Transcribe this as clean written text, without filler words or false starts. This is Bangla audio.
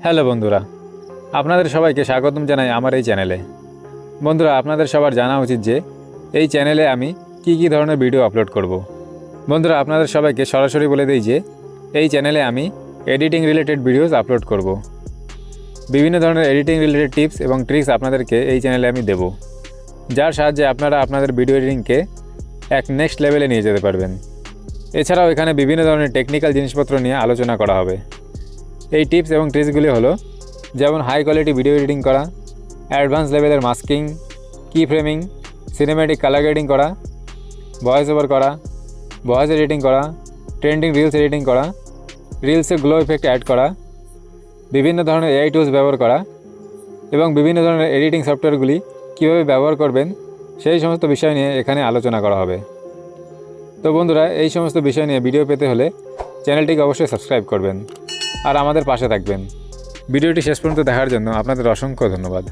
হ্যালো বন্ধুরা, আপনাদের সবাইকে স্বাগতম জানাই আমার এই চ্যানেলে। বন্ধুরা, আপনাদের সবার জানা উচিত যে এই চ্যানেলে আমি কি ধরনের ভিডিও আপলোড করব। বন্ধুরা, আপনাদের সবাইকে সরাসরি বলে দিই যে এই চ্যানেলে আমি এডিটিং রিলেটেড ভিডিওস আপলোড করব। বিভিন্ন ধরনের এডিটিং রিলেটেড টিপস এবং ট্রিক্স আপনাদেরকে এই চ্যানেলে আমি দেব, যার সাহায্যে আপনারা আপনাদের ভিডিও এডিটিংকে এক নেক্সট লেভেলে নিয়ে যেতে পারবেন। এছাড়াও এখানে বিভিন্ন ধরনের টেকনিক্যাল জিনিসপত্র নিয়ে আলোচনা করা হবে। এই টিপস এবং ট্রিক্সগুলি হলো যেমন হাই কোয়ালিটি ভিডিও এডিটিং করা, অ্যাডভান্স লেভেলের মাস্কিং, কি ফ্রেমিং, সিনেম্যাটিক কালার গ্রেডিং করা, ভয়েস ওভার করা, ভয়েস এডিটিং করা, ট্রেন্ডিং রিলস এডিটিং করা, রিলসে গ্লো ইফেক্ট অ্যাড করা, বিভিন্ন ধরনের এআই টুলস ব্যবহার করা এবং বিভিন্ন ধরনের এডিটিং সফটওয়্যারগুলি কীভাবে ব্যবহার করবেন সেই সমস্ত বিষয় নিয়ে এখানে আলোচনা করা হবে। তো বন্ধুরা, এই সমস্ত বিষয় নিয়ে ভিডিও পেতে হলে চ্যানেলটিকে অবশ্যই সাবস্ক্রাইব করবেন আর আমাদের পাশে থাকবেন। ভিডিওটি শেষ পর্যন্ত দেখার জন্য আপনাদের অসংখ্য ধন্যবাদ।